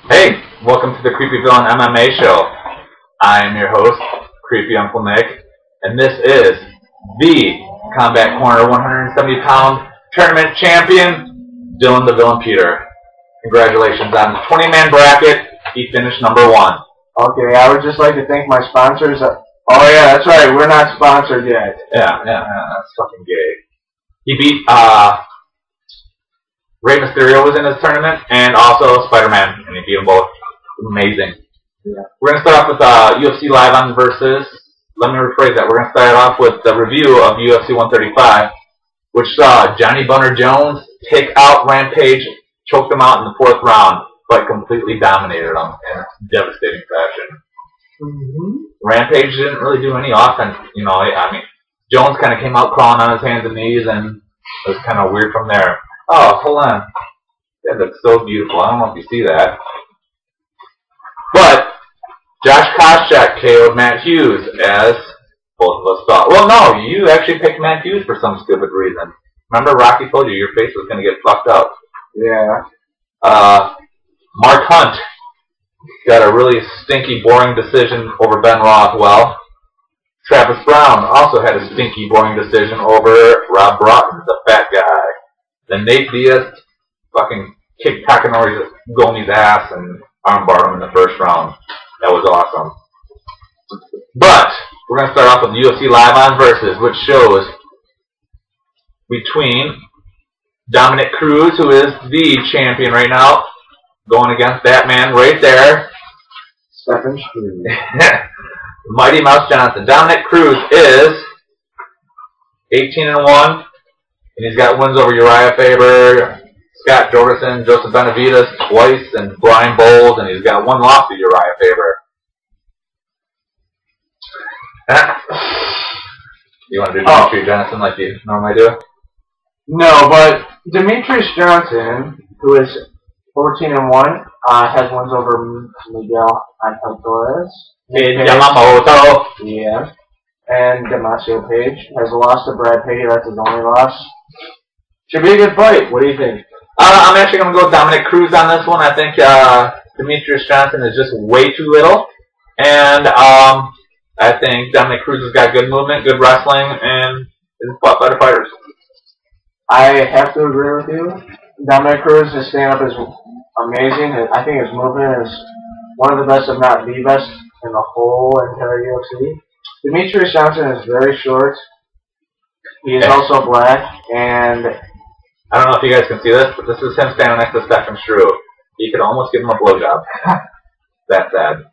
Hey, welcome to the Creepy Villain MMA show. I am your host, Creepy Uncle Nick, and this is the Combat Corner 170-pound tournament champion, Dylan the Villain Peter. Congratulations on the 20-man bracket. He finished number 1. Okay, I would just like to thank my sponsors. Oh yeah, that's right, we're not sponsored yet. Yeah, that's fucking gay. He beat, Rey Mysterio was in his tournament, and also Spider-Man, and he beat them both. Amazing. Yeah. We're going to start off with UFC Live on Versus. Let me rephrase that. We're going to start off with the review of UFC 135, which saw Johnny Bunter Jones take out Rampage, choked him out in the 4th round, but completely dominated him in a devastating fashion. Rampage didn't really do any offense. You know, I mean, Jones kind of came out crawling on his hands and knees, and it was kind of weird from there. Oh, hold on. That looks so beautiful. I don't know if you see that. But Josh Koscheck KO'd Matt Hughes, as both of us thought. Well, no, you actually picked Matt Hughes for some stupid reason. Remember, Rocky told you your face was going to get fucked up. Yeah. Mark Hunt got a really stinky, boring decision over Ben Rothwell. Travis Brown also had a stinky, boring decision over Rob Broughton, the fat guy. Then Nate Diaz fucking kicked Takanori Gomi's ass and armbarred him in the 1st round. That was awesome. But we're going to start off with UFC Live on Versus, which shows between Dominic Cruz, who is the champion right now, going against that man right there, Stephen Struve. Mighty Mouse Johnson. Dominic Cruz is 18-1. And he's got wins over Uriah Faber, Scott Jorgensen, Joseph Benavidez twice, and Brian Bowles, and he's got 1 loss to Uriah Faber. You want to do Demetrius Johnson like you normally do? No, but Demetrius Johnson, who is 14-1, has wins over Miguel Angel Torres. Yamamoto. Yeah. And Damasio Page has lost to Brad Pitt. That's his only loss. Should be a good fight. What do you think? I'm actually going to go with Dominic Cruz on this one. I think Demetrius Johnson is just way too little. And I think Dominic Cruz has got good movement, good wrestling, and is fought better fighters. I have to agree with you. Dominic Cruz, his stand-up is amazing. I think his movement is one of the best, if not the best, in the whole entire UFC. Demetrius Johnson is very short. He is also black, and I don't know if you guys can see this, but this is him standing next to Stephen Struve. You could almost give him a blowjob. That's sad.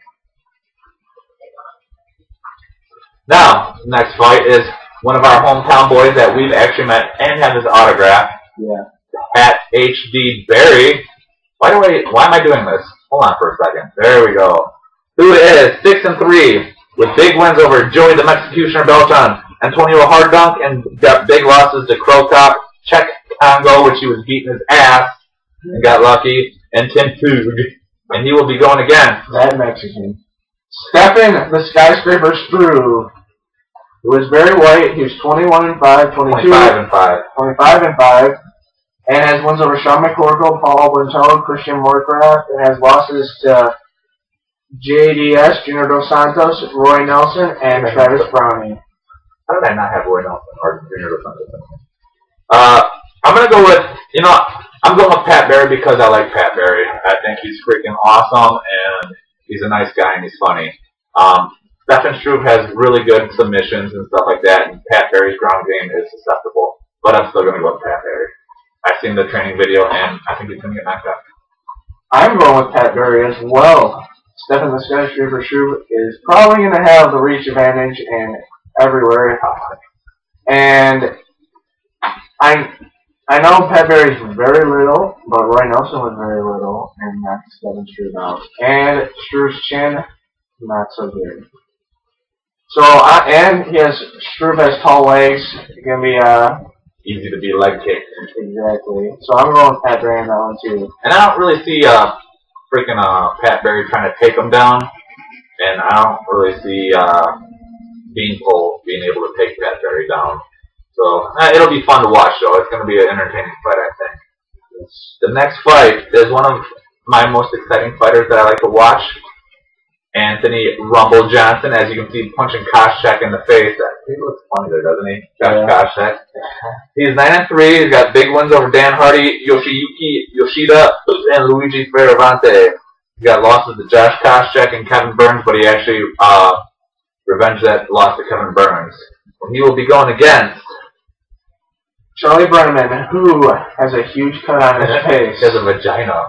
Now, next fight is one of our hometown boys that we've actually met and have his autograph. Yeah. Pat H.D. Berry. Why am I doing this? Hold on for a second. There we go. Who is 6-3 with big wins over Joey the Mexicutioner Beltran, Antonio Hardunk, and got big losses to Crow Cop, Czech Congo, which he was beating his ass and got lucky, and Tim Pug. And he will be going again. That Mexican. Stephen the Skyscraper Struve, who is very white. He's 21-5, 22, 25-5, and has wins over Sean McCorkle, Paul Blantello, Christian Moorcraft, and has losses to JDS, Junior Dos Santos, Roy Nelson, and Travis Browning. How did I not have Roy Nelson or Junior Dos Santos? I'm going to go with, I'm going with Pat Berry because I like Pat Berry. I think he's freaking awesome, and he's a nice guy, and he's funny. Stephen Struve has really good submissions and stuff like that, and Pat Berry's ground game is susceptible. But I'm still going to go with Pat Berry. I've seen the training video, and I think he's going to get knocked out. I'm going with Pat Berry as well. Stephen the Skyscraper Struve is probably going to have the reach advantage and everywhere. And I know Pat Berry's very little, but Roy Nelson was very little, and knocked Stephen Struve out. And Struve's chin, not so good. So, and Struve has tall legs. It's going to be easy to be leg kicked. Exactly. So I'm going with Pat Berry on that one too. And I don't really see freaking Pat Berry trying to take him down, and I don't really see Beanpole being able to take Pat Berry down. So it'll be fun to watch, though. It's going to be an entertaining fight, I think. The next fight is one of my most exciting fighters that I like to watch. Anthony Rumble Johnson, as you can see, punching Koscheck in the face. He looks funny there, doesn't he? Koscheck. He's 9-3. He's got big wins over Dan Hardy, Yoshiyuki Yoshida, and Luigi Fioravante. He got losses to Josh Koscheck and Kevin Burns, but he actually revenged that loss to Kevin Burns. He will be going against Charlie Brenneman, who has a huge cut on his face. He has a vagina.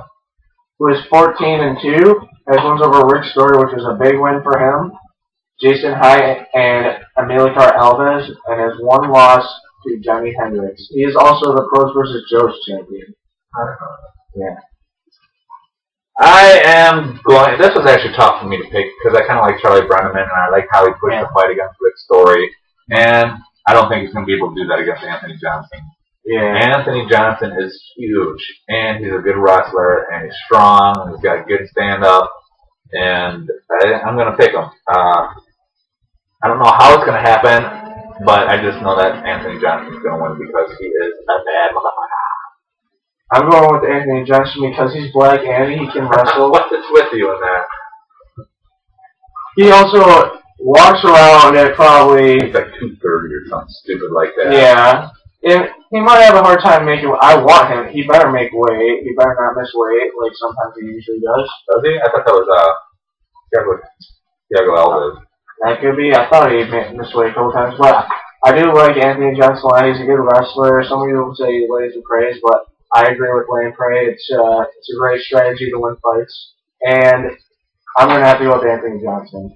Who is 14-2. Has wins over Rick Story, which is a big win for him. Jason High and Amilcar Alves, and has one loss to Johnny Hendricks. He is also the Pros vs. Joe's champion. Yeah. I am going. This was actually tough for me to pick because I kind of like Charlie Brenneman and I like how he pushed the fight against Rick Story. And I don't think he's going to be able to do that against Anthony Johnson. Yeah. Anthony Johnson is huge, and he's a good wrestler, and he's strong, and he's got good stand-up, and I'm going to pick him. I don't know how it's going to happen, but I just know that Anthony Johnson is going to win because he is a bad motherfucker. I'm going with Anthony Johnson because he's black and he can wrestle. What's the with you in that? He also walks around at probably... He's like 230 or something stupid like that. Yeah. And he might have a hard time making. I want him. He better make weight. He better not miss weight like sometimes he usually does. Does he? I thought that was Thiago Alves. That could be. I thought he missed weight a couple times, but I do like Anthony Johnson. He's a good wrestler. Some people would say he lays in praise, but I agree with lay in praise. It's a great strategy to win fights, and I'm gonna have to go with Anthony Johnson.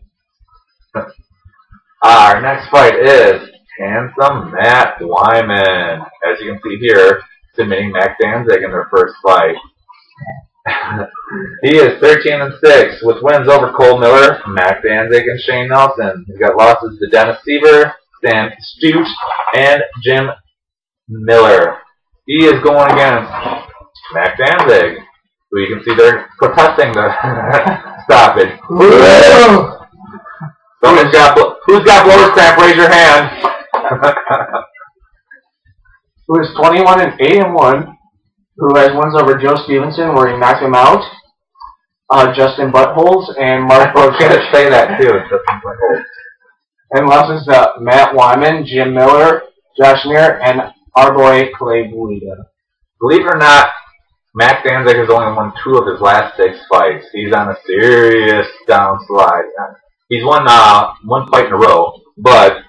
Our next fight is handsome Matt Wyman, as you can see here, submitting Mac Danzig in their first fight. He is 13-6 with wins over Cole Miller, Mac Danzig, and Shane Nelson. He's got losses to Dennis Seaver, Stan Stute, and Jim Miller. He is going against Mac Danzig, who you can see they're protesting the stoppage. Who's got blower's cramp? Raise your hand. Who is 21-8-1, who has wins over Joe Stevenson, where he knocked him out, Justin Buttholes, and Mark I was going to say that too, Justin Buttholes. And losses to Matt Wyman, Jim Miller, Josh Neer, and our boy Clay Guida. Believe it or not, Mac Danzig has only won 2 of his last 6 fights. He's on a serious downslide. He's won 1 fight in a row, but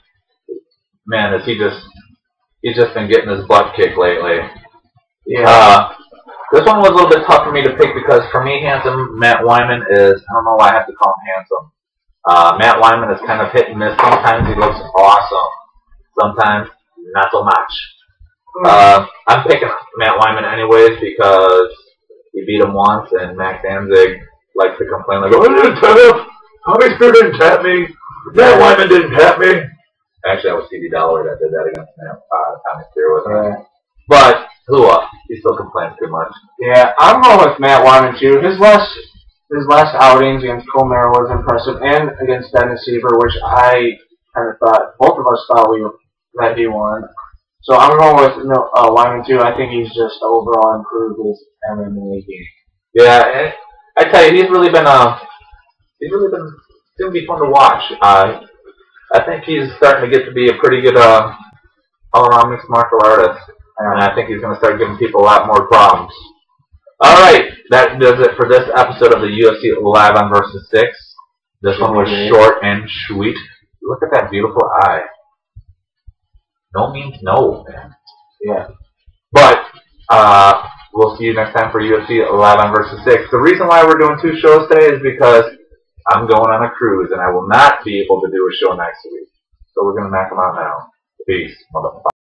man, he's just been getting his butt kicked lately. Yeah. This one was a little bit tough for me to pick because for me, handsome Matt Wyman is, I don't know why I have to call him handsome. Matt Wyman is kind of hit and miss. Sometimes he looks awesome. Sometimes not so much. I'm picking Matt Wyman anyways because he beat him once and Mac Danzig likes to complain like, oh, I didn't tap him. Tommy Spear didn't tap me. Matt Wyman didn't tap me. Actually, that was C.D. Dalloway that did that against Tommy Spear, wasn't it? But he still complains too much. Yeah, I'm going with Matt Wyman too. His last outings against Cole Miller was impressive, and against Dennis Seaver, which I kind of thought both of us thought that he won. So I'm going with Wyman too. I think he's just overall improved his MMA game. Yeah, and I tell you, he's really been going to be fun to watch. I think he's starting to get to be a pretty good all-around mixed martial artist. And I think he's going to start giving people a lot more problems. Alright, that does it for this episode of the UFC 11 vs. 6. This one was short and sweet. Look at that beautiful eye. No means no, man. Yeah. But, we'll see you next time for UFC 11 vs. 6. The reason why we're doing 2 shows today is because I'm going on a cruise and I will not be able to do a show next week. So we're going to knock them out now. Peace, motherfucker.